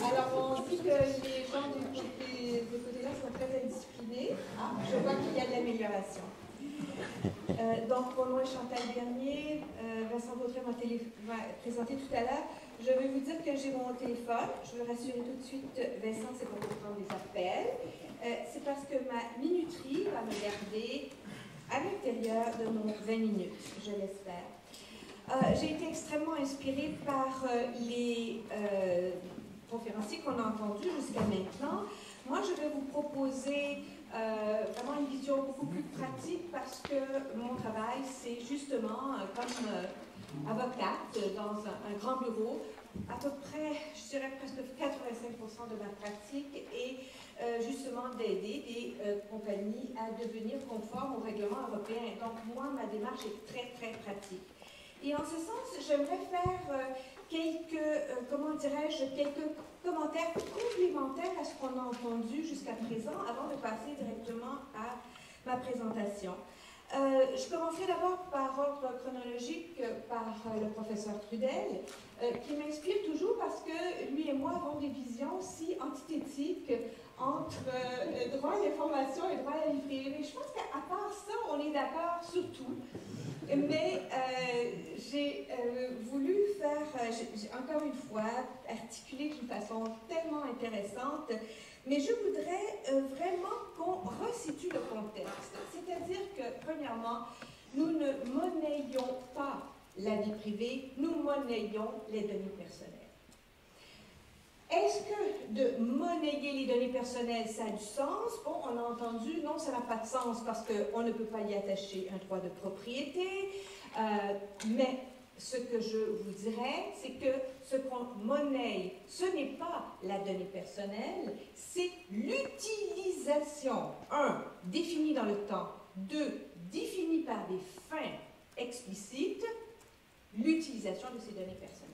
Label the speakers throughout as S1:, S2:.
S1: Alors, on dit que les gens des côtés-là sont très indisciplinés. Ah, je vois qu'il y a de l'amélioration. Donc, mon nom est Chantal Bernier. Vincent Vautret m'a présenté tout à l'heure. Je vais vous dire que j'ai mon téléphone. Je veux rassurer tout de suite, Vincent, c'est pour prendre des appels. C'est parce que ma minuterie va me garder à l'intérieur de mon 20 minutes, je l'espère. J'ai été extrêmement inspirée par les conférenciers qu'on a entendus jusqu'à maintenant. Moi, je vais vous proposer vraiment une vision beaucoup plus pratique parce que mon travail, c'est justement comme avocate dans un grand bureau. À peu près, je dirais presque 85% de ma pratique est justement d'aider des compagnies à devenir conformes aux règlements européens. Donc, moi, ma démarche est très, très pratique. Et en ce sens, j'aimerais faire quelques, comment dirais-je, quelques commentaires complémentaires à ce qu'on a entendu jusqu'à présent avant de passer directement à ma présentation. Je commencerai d'abord par ordre chronologique par le professeur Trudel, qui m'inspire toujours parce que lui et moi avons des visions si antithétiques entre droit à l'information et droit à la vie privée. Mais je pense qu'à part ça, on est d'accord sur tout. Mais j'ai voulu faire, encore une fois, articuler d'une façon tellement intéressante, mais je voudrais vraiment qu'on resitue le contexte. C'est-à-dire que, premièrement, nous ne monnayons pas la vie privée, nous monnayons les données personnelles. Est-ce que de monnayer les données personnelles, ça a du sens? Bon, on a entendu, non, ça n'a pas de sens parce qu'on ne peut pas y attacher un droit de propriété, mais ce que je vous dirais, c'est que ce qu'on monnaie, ce n'est pas la donnée personnelle, c'est l'utilisation, 1, définie dans le temps, 2, définie par des fins explicites, l'utilisation de ces données personnelles.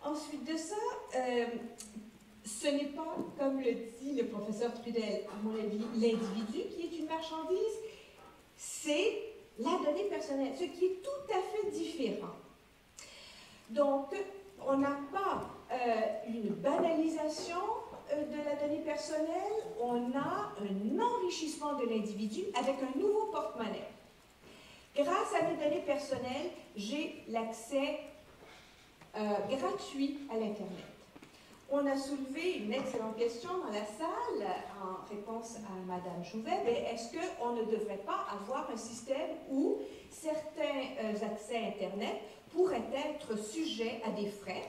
S1: Ensuite de ça, ce n'est pas, comme le dit le professeur Trudel, à mon avis, l'individu qui est une marchandise, c'est la donnée personnelle, ce qui est tout à fait différent. Donc, on n'a pas une banalisation de la donnée personnelle, on a un enrichissement de l'individu avec un nouveau porte-monnaie. Grâce à mes données personnelles, j'ai l'accès gratuit à l'Internet. On a soulevé une excellente question dans la salle en réponse à Mme Jouvet. Est-ce qu'on ne devrait pas avoir un système où certains accès à Internet pourraient être sujets à des frais,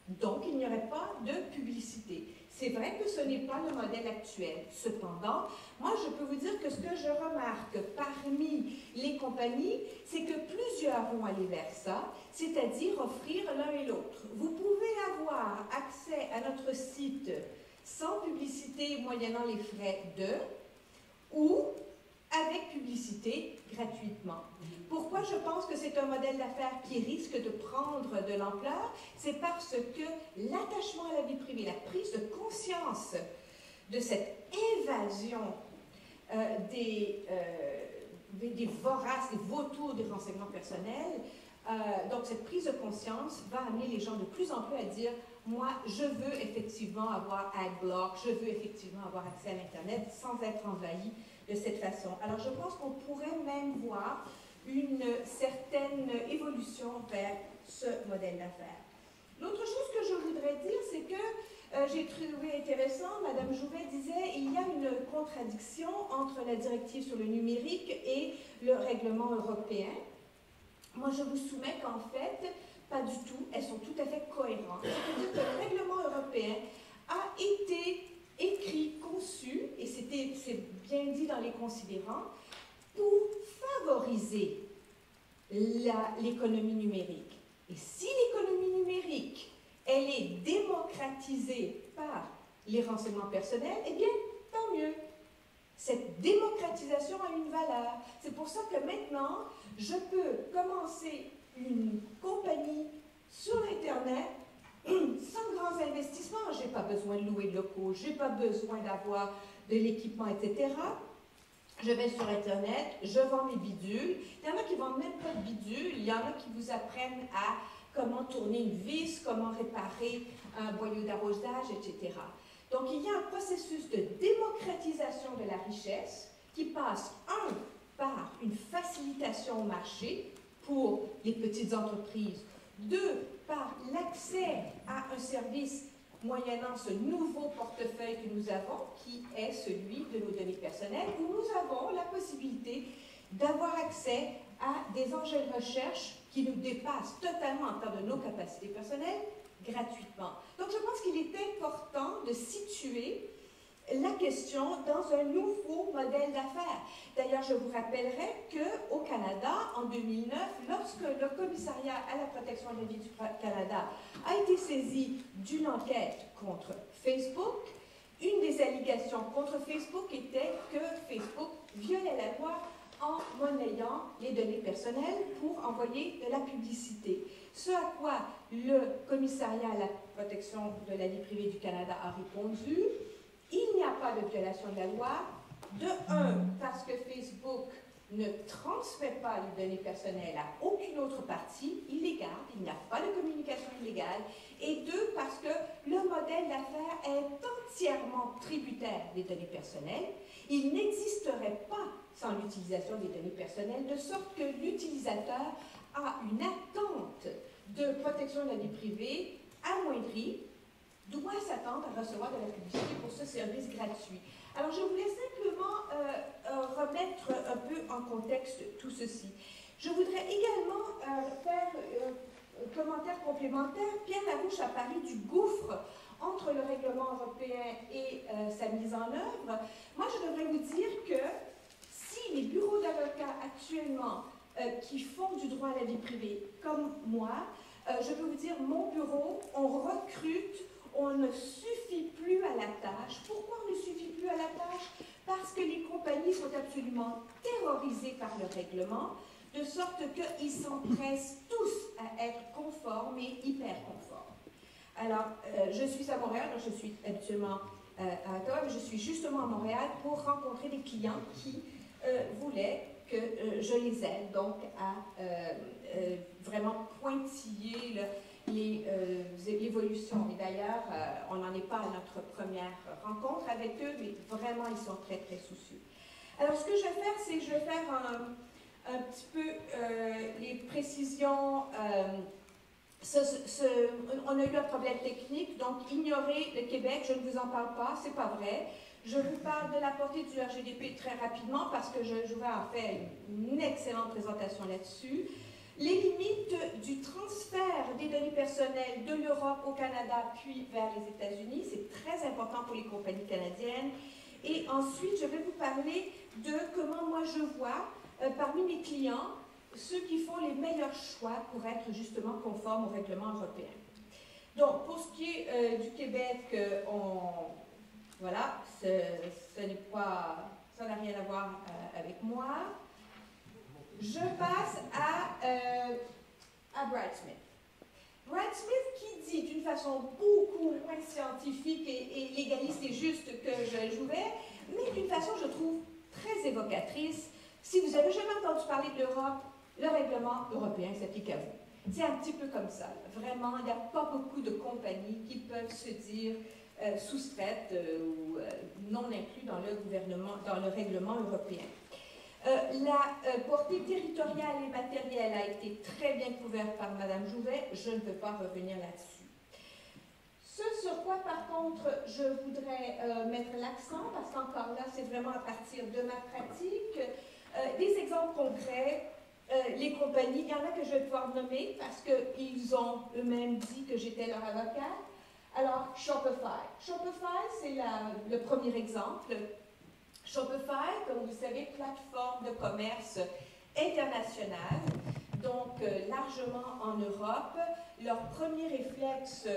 S1: donc il n'y aurait pas de publicité? C'est vrai que ce n'est pas le modèle actuel. Cependant, moi, je peux vous dire que ce que je remarque parmi les compagnies, c'est que plusieurs vont aller vers ça, c'est-à-dire offrir l'un et l'autre. Vous pouvez avoir accès à notre site sans publicité, moyennant les frais de, ou avec publicité gratuitement. Pourquoi je pense que c'est un modèle d'affaires qui risque de prendre de l'ampleur? C'est parce que l'attachement à la vie privée, la prise de conscience de cette évasion des voraces, des vautours des renseignements personnels, donc cette prise de conscience va amener les gens de plus en plus à dire « Moi, je veux effectivement avoir AdBlock, je veux effectivement avoir accès à l'Internet sans être envahi de cette façon. » Alors, je pense qu'on pourrait même voir une certaine évolution vers ce modèle d'affaires. L'autre chose que je voudrais dire, c'est que j'ai trouvé intéressant, Mme Jouvet disait, il y a une contradiction entre la directive sur le numérique et le règlement européen. Moi, je vous soumets qu'en fait, pas du tout, elles sont tout à fait cohérentes. C'est-à-dire que le règlement européen a été écrit, conçu, et c'est bien dit dans les considérants, pour favoriser l'économie numérique. Et si l'économie numérique, elle est démocratisée par les renseignements personnels, eh bien, tant mieux. Cette démocratisation a une valeur. C'est pour ça que maintenant, je peux commencer une compagnie sur l'Internet sans grands investissements. Je n'ai pas besoin de louer de locaux, je n'ai pas besoin d'avoir de l'équipement, etc. Je vais sur Internet, je vends mes bidules. Il y en a qui ne vendent même pas de bidules, il y en a qui vous apprennent à comment tourner une vis, comment réparer un boyau d'arrosage, etc. Donc, il y a un processus de démocratisation de la richesse qui passe, par une facilitation au marché pour les petites entreprises, 2, par l'accès à un service moyennant ce nouveau portefeuille que nous avons, qui est celui de nos données personnelles, où nous avons la possibilité d'avoir accès à des engins de recherche qui nous dépassent totalement en termes de nos capacités personnelles, gratuitement. Donc, je pense qu'il est important de situer la question dans un nouveau modèle d'affaires. D'ailleurs, je vous rappellerai qu'au Canada, en 2009, lorsque le commissariat à la protection de la vie du Canada a été saisi d'une enquête contre Facebook, une des allégations contre Facebook était que Facebook violait la loi en monnayant les données personnelles pour envoyer de la publicité. Ce à quoi le commissariat à la protection de la vie privée du Canada a répondu: il n'y a pas de violation de la loi, de parce que Facebook ne transmet pas les données personnelles à aucune autre partie, il les garde, il n'y a pas de communication illégale, et 2, parce que le modèle d'affaires est entièrement tributaire des données personnelles, il n'existerait pas sans l'utilisation des données personnelles, de sorte que l'utilisateur a une attente de protection de la vie privée amoindrie, doit s'attendre à recevoir de la publicité pour ce service gratuit. Alors, je voulais simplement remettre un peu en contexte tout ceci. Je voudrais également faire un commentaire complémentaire. Pierre Larouche a parlé du gouffre entre le règlement européen et sa mise en œuvre. Moi, je devrais vous dire que si les bureaux d'avocats actuellement qui font du droit à la vie privée, comme moi, je peux vous dire, mon bureau, on recrute, on ne suffit plus à la tâche. Pourquoi on ne suffit plus à la tâche? Parce que les compagnies sont absolument terrorisées par le règlement, de sorte qu'ils s'empressent tous à être conformes et hyper conformes. Alors, je suis à Montréal, donc je suis habituellement à Ottawa, mais je suis justement à Montréal pour rencontrer des clients qui voulaient que je les aide donc à vraiment pointiller l'évolution. Et d'ailleurs, on n'en est pas à notre première rencontre avec eux, mais vraiment, ils sont très, très soucieux. Alors, ce que je vais faire, c'est que je vais faire un petit peu les précisions. On a eu un problème technique, donc ignorez le Québec, je ne vous en parle pas, c'est pas vrai. Je vous parle de la portée du RGDP très rapidement parce que je vais en faire une excellente présentation là-dessus. Les limites du transfert des données personnelles de l'Europe au Canada puis vers les États-Unis, c'est très important pour les compagnies canadiennes. Et ensuite, je vais vous parler de comment moi je vois parmi mes clients ceux qui font les meilleurs choix pour être justement conformes au règlement européen. Donc, pour ce qui est du Québec, voilà, ce n'est pas, ça n'a rien à voir avec moi. Je passe à Brad Smith. Brad Smith qui dit d'une façon beaucoup moins scientifique et légaliste et juste que je jouais, mais d'une façon, je trouve, très évocatrice. Si vous n'avez jamais entendu parler de l'Europe, le règlement européen s'applique à vous. C'est un petit peu comme ça. Vraiment, il n'y a pas beaucoup de compagnies qui peuvent se dire soustraites ou non inclus dans le règlement européen. La portée territoriale et matérielle a été très bien couverte par Mme Jouvet. Je ne peux pas revenir là-dessus. Ce sur quoi, par contre, je voudrais mettre l'accent, parce qu'encore là, c'est vraiment à partir de ma pratique, des exemples concrets. Les compagnies, il y en a que je vais pouvoir nommer parce qu'ils ont eux-mêmes dit que j'étais leur avocat. Alors, Shopify. Shopify, c'est le premier exemple. Shopify, comme vous savez, plateforme de commerce international, donc largement en Europe. Leur premier réflexe,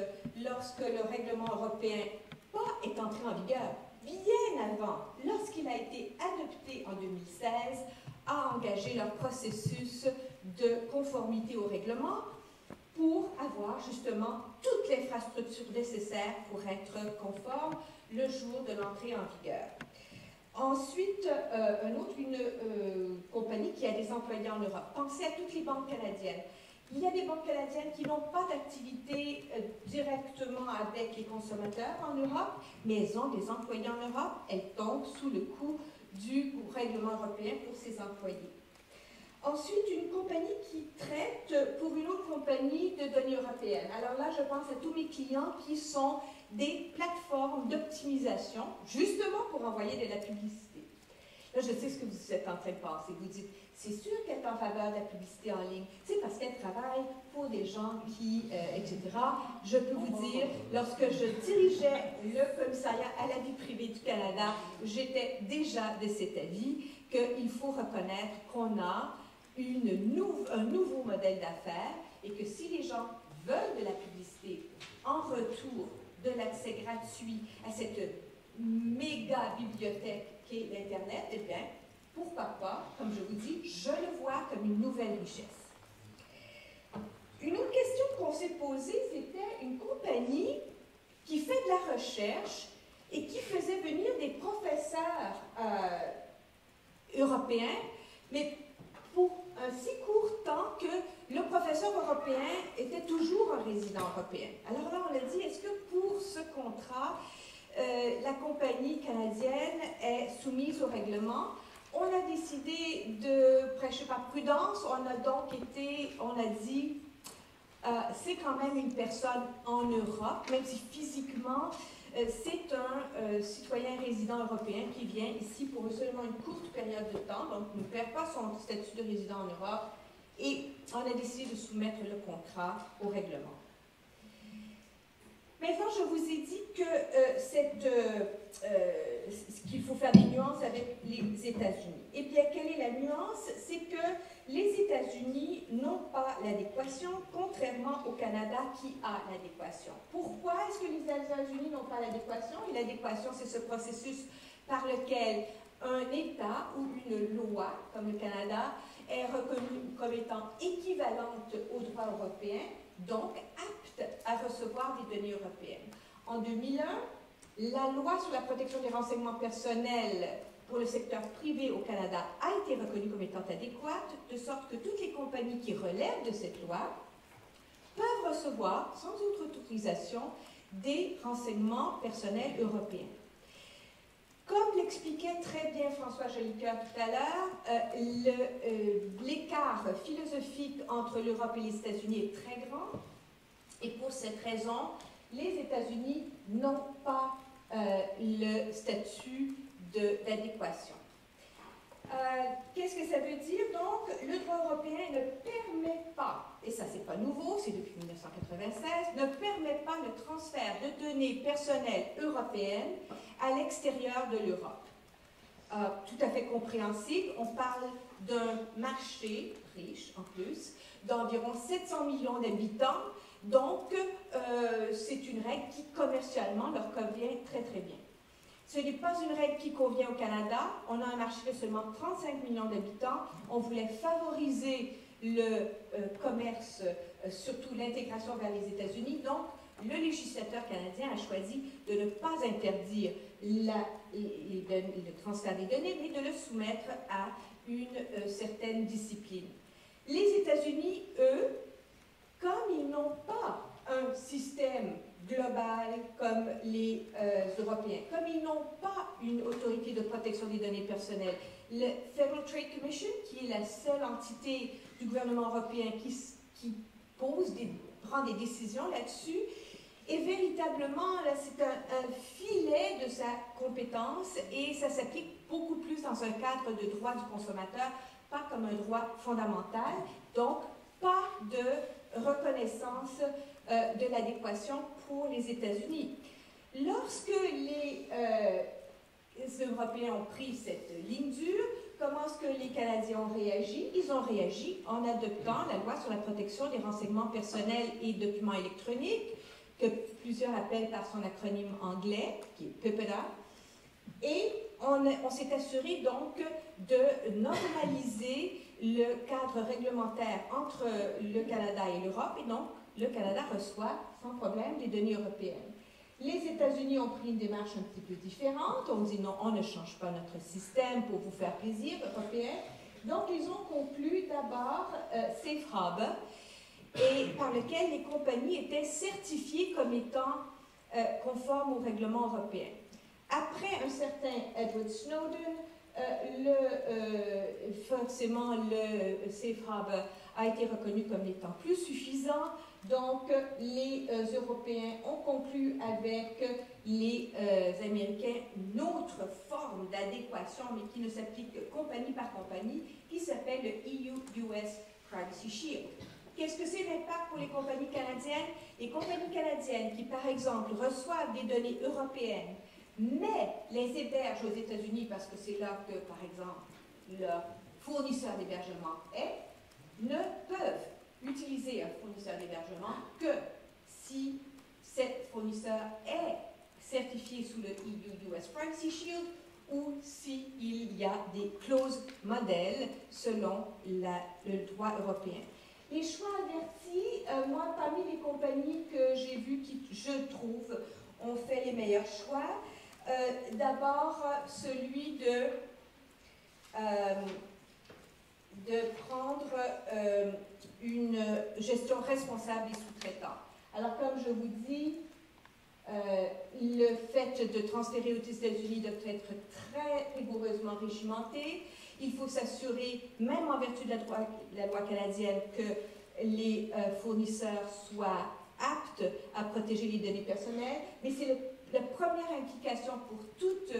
S1: lorsque le règlement européen est entré en vigueur, bien avant, lorsqu'il a été adopté en 2016, a engagé leur processus de conformité au règlement pour avoir justement toute l'infrastructure nécessaire pour être conforme le jour de l'entrée en vigueur. Ensuite, une compagnie qui a des employés en Europe. Pensez à toutes les banques canadiennes Il y a des banques canadiennes qui n'ont pas d'activité directement avec les consommateurs en Europe, mais elles ont des employés en Europe. Elles tombent sous le coup du règlement européen pour ces employés. Ensuite, une compagnie qui traite pour une autre compagnie de données européennes. Alors là, je pense à tous mes clients qui sont des plateformes d'optimisation, justement pour envoyer de la publicité. Là, je sais ce que vous êtes en train de penser. Vous dites, c'est sûr qu'elle est en faveur de la publicité en ligne. C'est parce qu'elle travaille pour des gens qui, etc. Je peux vous dire, lorsque je dirigeais le commissariat à la vie privée du Canada, j'étais déjà de cet avis qu'il faut reconnaître qu'on a un nouveau modèle d'affaires et que si les gens veulent de la publicité en retour de l'accès gratuit à cette méga bibliothèque qu'est l'Internet, eh bien, pourquoi pas, comme je vous dis, je le vois comme une nouvelle richesse. Une autre question qu'on s'est posée, c'était une compagnie qui fait de la recherche et qui faisait venir des professeurs européens, mais pour un si court temps que le professeur européen était toujours un résident européen. Alors là, on a dit, est-ce que pour ce contrat, la compagnie canadienne est soumise au règlement? On a décidé de prêcher par prudence. On a donc on a dit, c'est quand même une personne en Europe, même si physiquement, c'est un citoyen résident européen qui vient ici pour seulement une courte période de temps, donc ne perd pas son statut de résident en Europe, et on a décidé de soumettre le contrat au règlement. Maintenant, je vous ai dit que qu'il faut faire des nuances avec les États-Unis. Eh bien, quelle est la nuance? C'est que les États-Unis n'ont pas l'adéquation, contrairement au Canada qui a l'adéquation. Pourquoi est-ce que les États-Unis n'ont pas l'adéquation? Et l'adéquation, c'est ce processus par lequel un État ou une loi, comme le Canada, est reconnue comme étant équivalente au droit européen, donc apte à recevoir des données européennes. En 2001, la loi sur la protection des renseignements personnels pour le secteur privé au Canada a été reconnue comme étant adéquate, de sorte que toutes les compagnies qui relèvent de cette loi peuvent recevoir, sans autre autorisation, des renseignements personnels européens. Comme l'expliquait très bien François Jolicoeur tout à l'heure, l'écart philosophique entre l'Europe et les États-Unis est très grand, et pour cette raison, les États-Unis n'ont pas le statut d'adéquation. Qu'est-ce que ça veut dire? Donc, le droit européen ne permet pas, et ça c'est pas nouveau, c'est depuis 1996, ne permet pas le transfert de données personnelles européennes à l'extérieur de l'Europe. Tout à fait compréhensible, on parle d'un marché riche en plus, d'environ 700 millions d'habitants, donc c'est une règle qui commercialement leur convient très très bien. Ce n'est pas une règle qui convient au Canada. On a un marché de seulement 35 millions d'habitants. On voulait favoriser le commerce, surtout l'intégration vers les États-Unis. Donc, le législateur canadien a choisi de ne pas interdire le transfert des données, mais de le soumettre à une certaine discipline. Les États-Unis, eux, comme ils n'ont pas un système global comme les Européens, comme ils n'ont pas une autorité de protection des données personnelles, le Federal Trade Commission, qui est la seule entité du gouvernement européen qui prend des décisions là-dessus, est véritablement, c'est un filet de sa compétence et ça s'applique beaucoup plus dans un cadre de droit du consommateur, pas comme un droit fondamental, donc pas de reconnaissance de l'adéquation pour les États-Unis. Lorsque les Européens ont pris cette ligne dure, comment est-ce que les Canadiens ont réagi? Ils ont réagi en adoptant la loi sur la protection des renseignements personnels et documents électroniques, que plusieurs appellent par son acronyme anglais, qui est PIPEDA, et on s'est assuré donc de normaliser le cadre réglementaire entre le Canada et l'Europe, et donc le Canada reçoit sans problème des données européennes. Les États-Unis ont pris une démarche un petit peu différente. On dit non, on ne change pas notre système pour vous faire plaisir, européen. Donc, ils ont conclu d'abord Safe Harbor. et par lequel les compagnies étaient certifiées comme étant conformes au règlement européen. Après un certain Edward Snowden, forcément le Safe Harbor a été reconnu comme étant plus suffisant, donc les Européens ont conclu avec les Américains une autre forme d'adéquation, mais qui ne s'applique que compagnie par compagnie, qui s'appelle le EU-US Privacy Shield. Qu'est-ce que c'est l'impact pour les compagnies canadiennes? Les compagnies canadiennes qui, par exemple, reçoivent des données européennes, mais les hébergent aux États-Unis parce que c'est là que, par exemple, leur fournisseur d'hébergement est, ne peuvent utiliser un fournisseur d'hébergement que si cet fournisseur est certifié sous le EU-US Privacy Shield ou s'il y a des clauses modèles selon le droit européen. Les choix avertis, moi, parmi les compagnies que j'ai vues qui, je trouve, ont fait les meilleurs choix, d'abord celui de prendre une gestion responsable des sous-traitants. Alors, comme je vous dis, le fait de transférer aux États-Unis doit être très rigoureusement régimenté. Il faut s'assurer, même en vertu de la loi canadienne, que les fournisseurs soient aptes à protéger les données personnelles. Mais c'est la première implication pour toute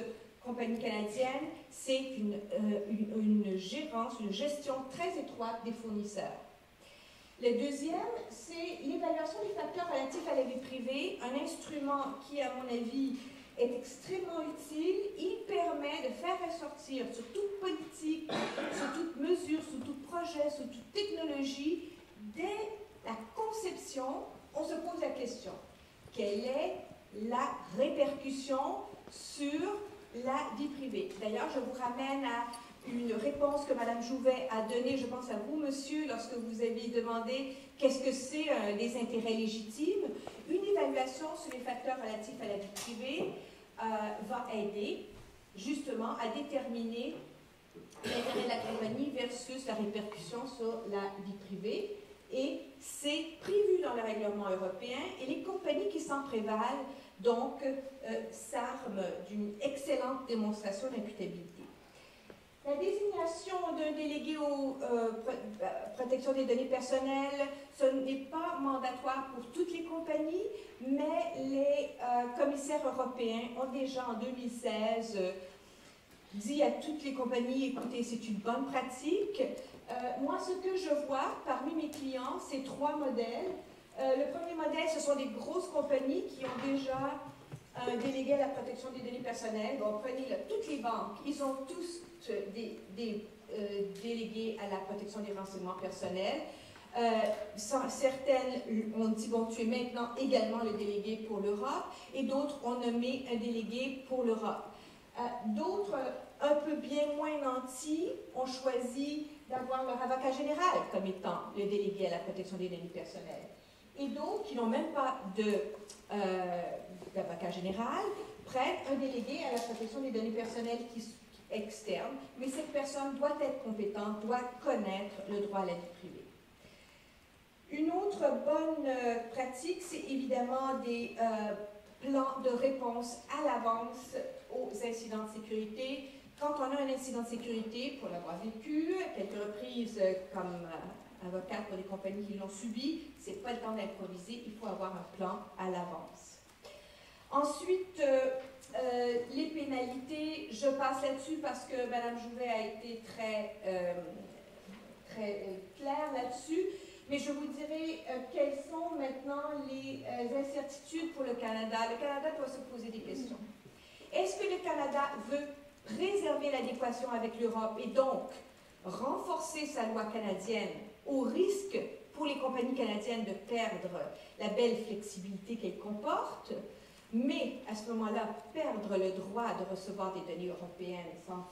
S1: compagnie canadienne, c'est une gérance, une gestion très étroite des fournisseurs. Le deuxième, c'est l'évaluation des facteurs relatifs à la vie privée, un instrument qui, à mon avis, est extrêmement utile. Il permet de faire ressortir sur toute politique, sur toute mesure, sur tout projet, sur toute technologie, dès la conception, on se pose la question, quelle est la répercussion sur la vie privée? D'ailleurs, je vous ramène à une réponse que Mme Jouvet a donnée, je pense à vous, monsieur, lorsque vous avez demandé qu'est-ce que c'est des intérêts légitimes. Une évaluation sur les facteurs relatifs à la vie privée va aider justement à déterminer l'intérêt de la compagnie versus la répercussion sur la vie privée. Et c'est prévu dans le règlement européen et les compagnies qui s'en prévalent, donc, s'arment d'une excellente démonstration d'imputabilité. La désignation d'un délégué aux protection des données personnelles, ce n'est pas mandatoire pour toutes les compagnies, mais les commissaires européens ont déjà en 2016 dit à toutes les compagnies, écoutez, c'est une bonne pratique. Moi, ce que je vois parmi mes clients, c'est trois modèles. Le premier modèle, ce sont des grosses compagnies qui ont déjà un délégué à la protection des données personnelles. Bon, prenez toutes les banques, ils ont tous des délégués à la protection des renseignements personnels. Certaines ont dit, bon, tu es maintenant également le délégué pour l'Europe, et d'autres ont nommé un délégué pour l'Europe. D'autres, un peu bien moins nantis, ont choisi d'avoir leur avocat général comme étant le délégué à la protection des données personnelles. Et d'autres qui n'ont même pas d'avocat général prennent un délégué à la protection des données personnelles externe, mais cette personne doit être compétente, doit connaître le droit à la vie privée. Une autre bonne pratique, c'est évidemment des plans de réponse à l'avance aux incidents de sécurité. Quand on a un incident de sécurité, pour l'avoir vécu à quelques reprises comme avocate pour des compagnies qui l'ont subi, ce n'est pas le temps d'improviser, il faut avoir un plan à l'avance. Ensuite, les pénalités, je passe là-dessus parce que Mme Jouvet a été très claire là-dessus, mais je vous dirai quelles sont maintenant les incertitudes pour le Canada. Le Canada doit se poser des questions. Est-ce que le Canada veut préserver l'adéquation avec l'Europe et donc renforcer sa loi canadienne au risque pour les compagnies canadiennes de perdre la belle flexibilité qu'elle comporte, mais à ce moment-là, perdre le droit de recevoir des données européennes sans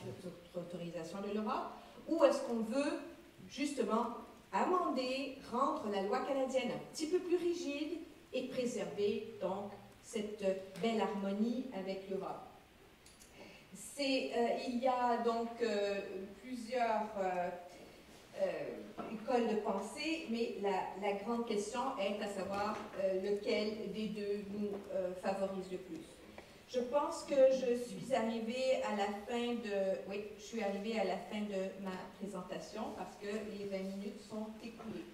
S1: autorisation de l'Europe, ou est-ce qu'on veut justement amender, rendre la loi canadienne un petit peu plus rigide et préserver donc cette belle harmonie avec l'Europe? Il y a donc plusieurs école de pensée, mais la grande question est à savoir lequel des deux nous favorise le plus. Je pense que je suis arrivée à la fin de ma présentation parce que les 20 minutes sont écoulées.